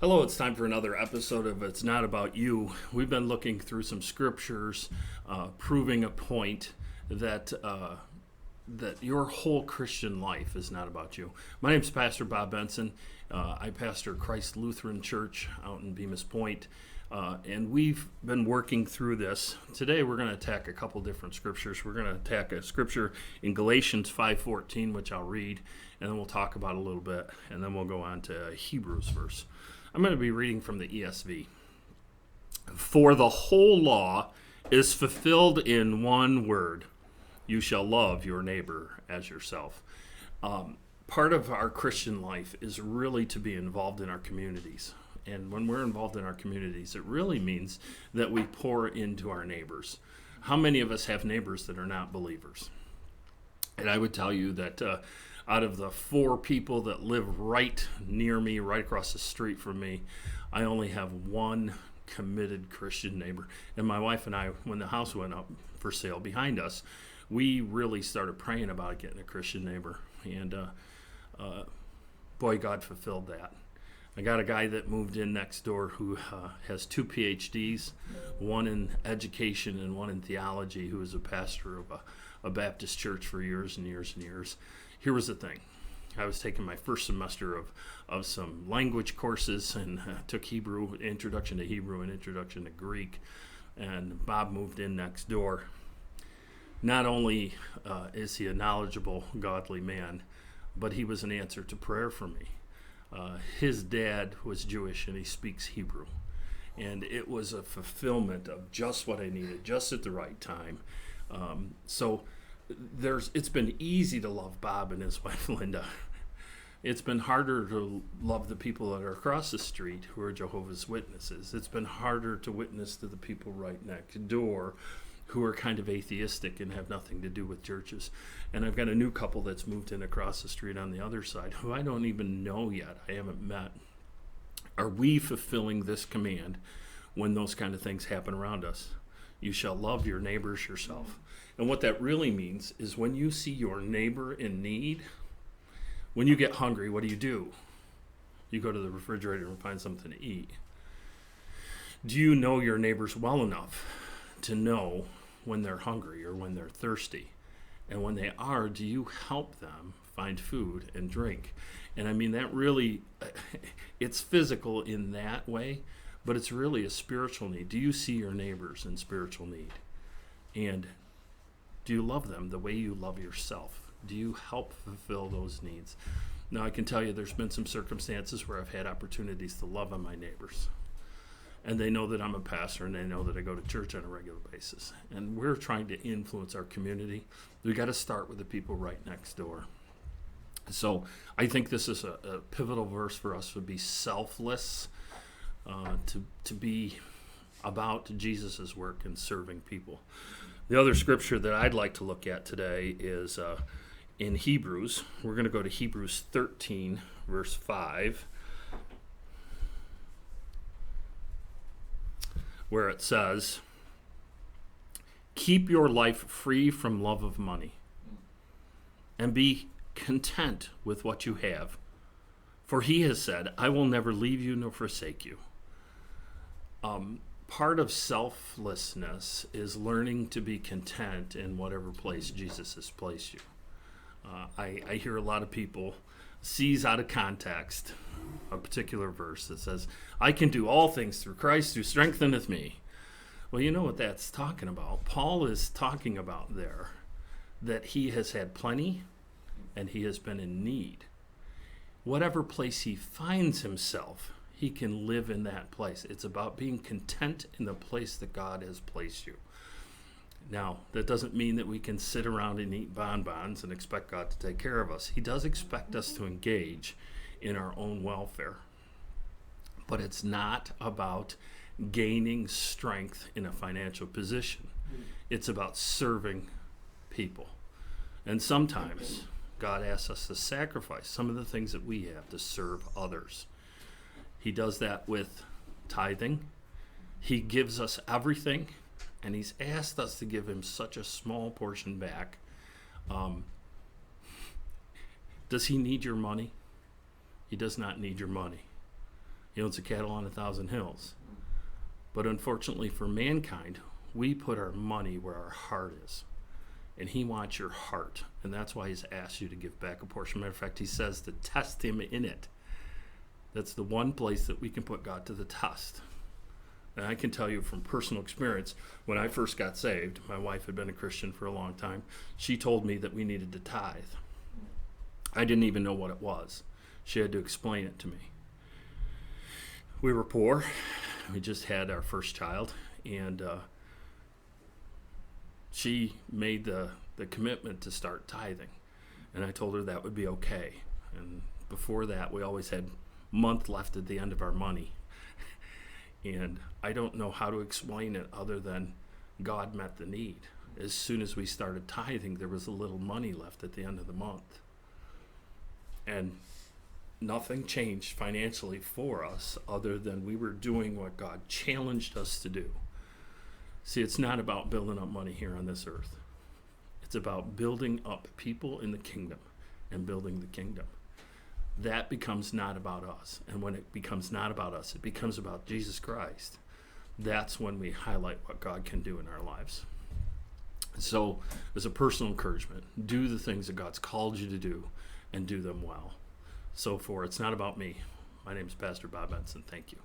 Hello, it's time for another episode of It's Not About You. We've been looking through some scriptures proving a point that that your whole Christian life is not about you. My name is Pastor Bob Benson. I pastor Christ Lutheran Church out in Bemis Point, and we've been working through this. Today we're going to attack a couple different scriptures. We're going to attack a scripture in Galatians 5:14, which I'll read, and then we'll talk about a little bit, and then we'll go on to a Hebrews verse. I'm going to be reading from the ESV. For the whole law is fulfilled in one word: you shall love your neighbor as yourself. Part of our Christian life is really to be involved in our communities. And when we're involved in our communities, it really means that we pour into our neighbors. How many of us have neighbors that are not believers? And I would tell you that out of the 4 people that live right near me, right across the street from me, I only have one committed Christian neighbor. And my wife and I, when the house went up for sale behind us, we really started praying about getting a Christian neighbor. And boy, God fulfilled that. I got a guy that moved in next door who has 2 PhDs, one in education and one in theology, who is a pastor of a Baptist church for years and years and years. Here was the thing. I was taking my first semester of some language courses and took Hebrew, Introduction to Hebrew and Introduction to Greek, and Bob moved in next door. Not only is he a knowledgeable, godly man, but he was an answer to prayer for me. His dad was Jewish and he speaks Hebrew. And it was a fulfillment of just what I needed, just at the right time. It's been easy to love Bob and his wife Linda. It's been harder to love the people that are across the street who are Jehovah's Witnesses. It's been harder to witness to the people right next door who are kind of atheistic and have nothing to do with churches. And I've got a new couple that's moved in across the street on the other side who I don't even know yet. I haven't met. Are we fulfilling this command when those kind of things happen around us? You shall love your neighbors yourself. And what that really means is when you see your neighbor in need, when you get hungry, what do? You go to the refrigerator and find something to eat. Do you know your neighbors well enough to know when they're hungry or when they're thirsty? And when they are, do you help them find food and drink? And I mean, that really, it's physical in that way, but it's really a spiritual need. Do you see your neighbors in spiritual need? And do you love them the way you love yourself? Do you help fulfill those needs? Now, I can tell you there's been some circumstances where I've had opportunities to love on my neighbors. And they know that I'm a pastor, and they know that I go to church on a regular basis. And we're trying to influence our community. We got to start with the people right next door. So I think this is a pivotal verse for us to be selfless, to be about Jesus' work and serving people. The other scripture that I'd like to look at today is in Hebrews. We're going to go to Hebrews 13, verse 5. Where it says, keep your life free from love of money and be content with what you have. For he has said, I will never leave you nor forsake you. Part of selflessness is learning to be content in whatever place Jesus has placed you. I hear a lot of people seize out of context a particular verse that says, I can do all things through Christ who strengtheneth me. Well, you know what that's talking about. Paul is talking about there that he has had plenty and he has been in need. Whatever place he finds himself, he can live in that place. It's about being content in the place that God has placed you. Now, that doesn't mean that we can sit around and eat bonbons and expect God to take care of us. He does expect us to engage in our own welfare. But it's not about gaining strength in a financial position. It's about serving people. And sometimes God asks us to sacrifice some of the things that we have to serve others. He does that with tithing. He gives us everything, and he's asked us to give him such a small portion back. Does he need your money? He does not need your money. He owns the cattle on 1,000 hills. But unfortunately for mankind, we put our money where our heart is. And he wants your heart. And that's why he's asked you to give back a portion. Matter of fact, he says to test him in it. That's the one place that we can put God to the test. And I can tell you from personal experience, when I first got saved, my wife had been a Christian for a long time. She told me that we needed to tithe. I didn't even know what it was. She had to explain it to me. We were poor. We just had our first child, and she made the commitment to start tithing, and I told her that would be okay. And before that, we always had a month left at the end of our money, and I don't know how to explain it other than God met the need. As soon as we started tithing, there was a little money left at the end of the month, and nothing changed financially for us other than we were doing what God challenged us to do. See, it's not about building up money here on this earth. It's about building up people in the kingdom and building the kingdom. That becomes not about us. And when it becomes not about us, it becomes about Jesus Christ. That's when we highlight what God can do in our lives. So, as a personal encouragement, do the things that God's called you to do and do them well. So it's not about me. My name is Pastor Bob Benson. Thank you.